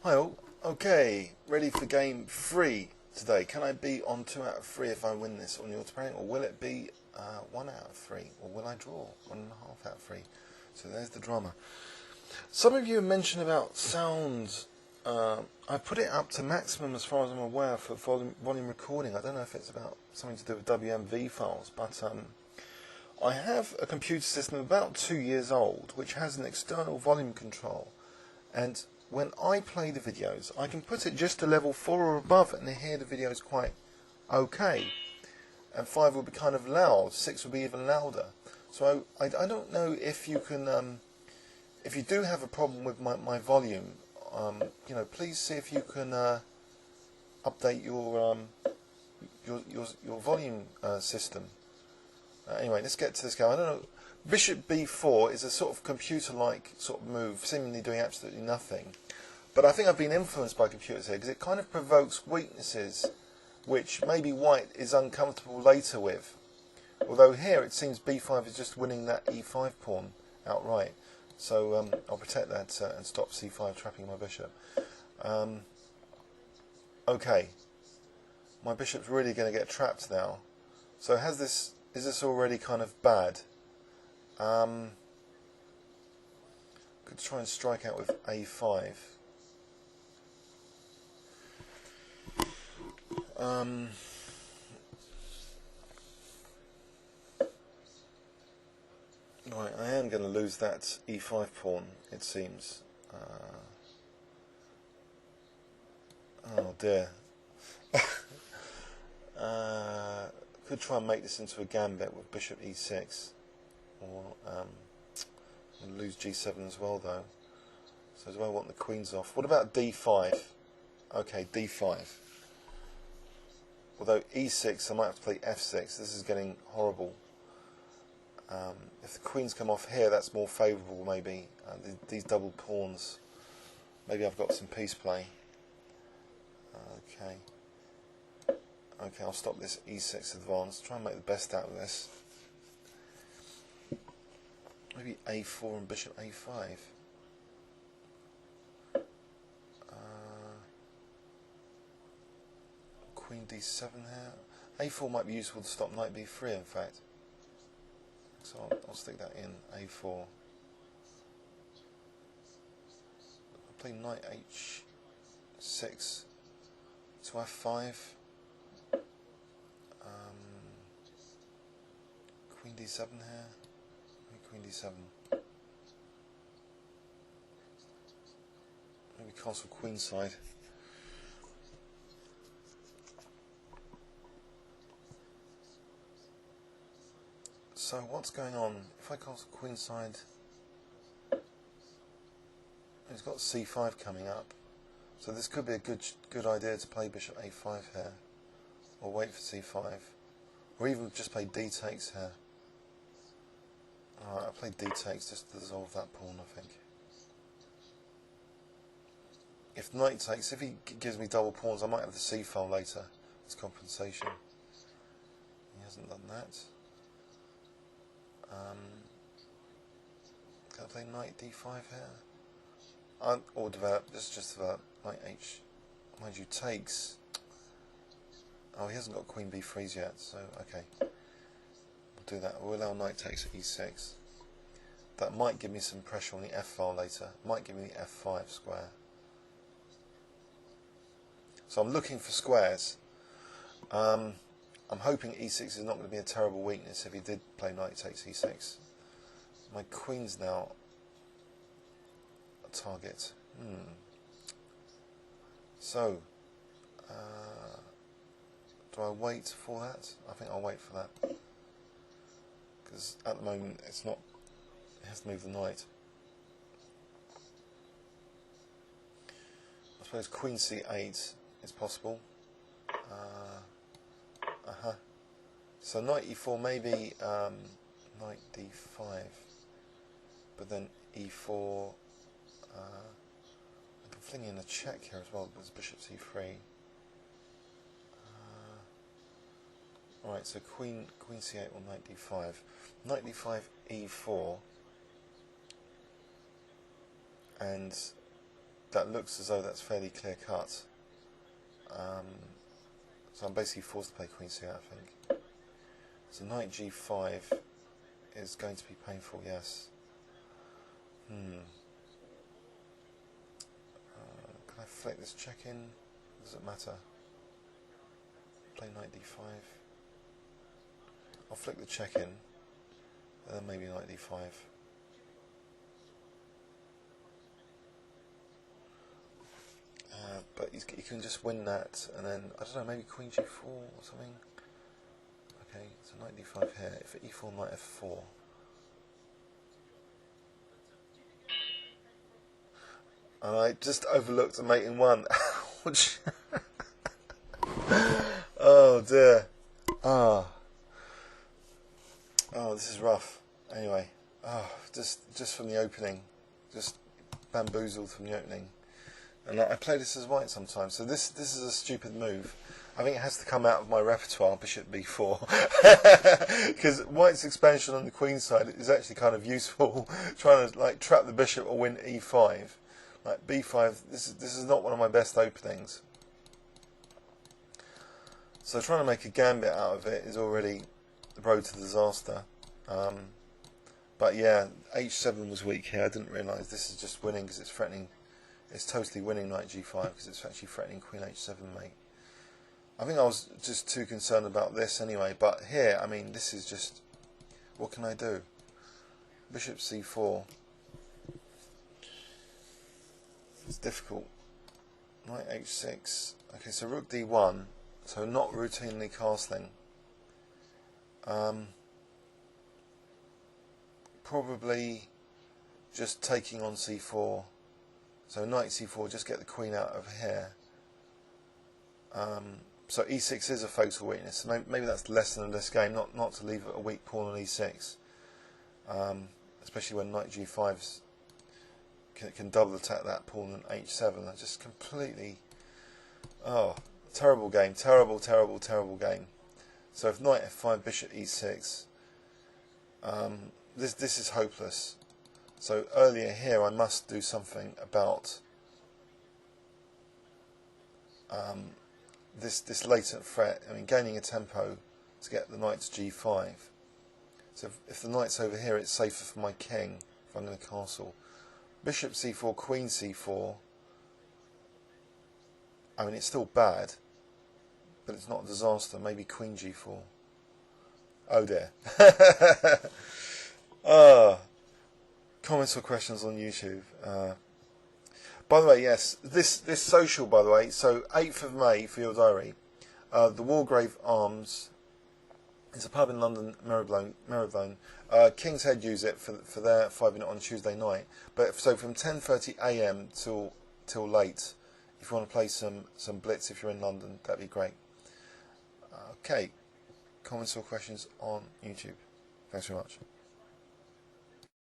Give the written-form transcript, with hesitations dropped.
Hi all, okay, ready for game 3 today. Can I be on 2 out of 3 if I win this on the auto or will it be 1 out of 3, or will I draw 1.5 out of 3? So there's the drama. Some of you mentioned about sound. I put it up to maximum as far as I'm aware for volume recording. I don't know if it's about something to do with WMV files, but I have a computer system about 2 years old which has an external volume control, and when I play the videos I can put it just to level 4 or above and hear the videos quite okay, and 5 will be kind of loud, 6 will be even louder. So I don't know if you can, if you do have a problem with my volume, you know, please see if you can update your volume system. Anyway, let's get to this game. I don't know. Bishop B4 is a sort of computer-like sort of move, seemingly doing absolutely nothing. But I think I've been influenced by computers here because it kind of provokes weaknesses which maybe white is uncomfortable later with. Although here it seems B5 is just winning that E5 pawn outright. So I'll protect that and stop C5 trapping my bishop. Okay, my bishop's really going to get trapped now. So is this already kind of bad? Could try and strike out with A5. Right, I am going to lose that E5 pawn, it seems. Oh dear. Could try and make this into a gambit with bishop E6, or lose G7 as well though. So do I want the queens off? What about D5? Okay, D5. Although E6, I might have to play F6. This is getting horrible. If the queens come off here, that's more favourable maybe. These double pawns, maybe I've got some piece play. Okay. Okay, I'll stop this E6 advance. Try and make the best out of this. Maybe A4 and bishop A5. Queen D7 here. A4 might be useful to stop knight B3 in fact. So I'll stick that in A4. I'll play knight H6 to F5. Queen D7 here. Queen D7. Maybe castle queenside. So what's going on? If I castle queenside, he's got C5 coming up. So this could be a good idea to play bishop A5 here, or wait for C5, or even just play D takes here. Alright, I'll play D takes just to dissolve that pawn, I think. If knight takes, if he gives me double pawns, I might have the C file later as compensation. He hasn't done that. Can I play knight D5 here? Or develop, this is just develop knight H. Mind you, takes. Oh, he hasn't got queen B3s yet, so okay. We'll do that. We'll allow knight takes at E6. That might give me some pressure on the F file later. Might give me the F5 square. So I'm looking for squares. I'm hoping E6 is not going to be a terrible weakness if he did play knight takes E6. My queen's now a target. So, do I wait for that? I think I'll wait for that. Because at the moment it's not, it has to move the knight. I suppose queen C8 is possible. So knight E4, maybe knight D5, but then E4. I can fling in a check here as well, because bishop C3. Alright, so queen C8 or knight D5. Knight D5, E4, and that looks as though that's fairly clear cut. So I'm basically forced to play Queen C8, I think. So knight G5 is going to be painful, yes. Can I flick this check in? Does it matter? Play knight D5. I'll flick the check in, and then maybe knight D5. But he can just win that, and then, I don't know, maybe Queen G4 or something. Okay, so knight D5 here. If E4, knight F4. And I just overlooked a mate in one. Ouch. Oh dear. Oh, this is rough. Anyway, just from the opening, just bamboozled from the opening. And I play this as white sometimes, so this is a stupid move. I think it has to come out of my repertoire, bishop b4, because white's expansion on the queen side is actually kind of useful, trying to like trap the bishop or win e5. Like b5, this is not one of my best openings. So trying to make a gambit out of it is already the road to disaster. But yeah, h7 was weak here. I didn't realise this is just winning because it's threatening. It's totally winning knight g5 because it's actually threatening queen h7, mate. I think I was just too concerned about this anyway. But here, I mean, this is just, what can I do? Bishop c4. It's difficult. Knight h6. Okay, so rook d1. So not routinely castling. Probably just taking on c4. So knight c4, just get the queen out of here. So e6 is a fatal weakness. So maybe that's the lesson of this game, not to leave a weak pawn on e6. Especially when knight g5 can double attack that pawn on h7. I just completely... Oh, terrible game. Terrible, terrible, terrible game. So if knight f5, bishop e6, this is hopeless. So earlier here I must do something about this latent threat. I mean, gaining a tempo to get the knight to g5. So if the knight's over here, it's safer for my king if I'm going to castle. Bishop c4, queen c4. I mean, it's still bad, but it's not a disaster. Maybe queen g4. Oh dear. Comments or questions on YouTube. By the way, yes, this social, by the way, so 8th of May for your diary, the Wargrave Arms, it's a pub in London, Marylebone. King's Head use it for their 5-minute on Tuesday night. But so from 10:30 AM till late, if you want to play some Blitz if you're in London, that'd be great. Okay, comments or questions on YouTube. Thanks very much.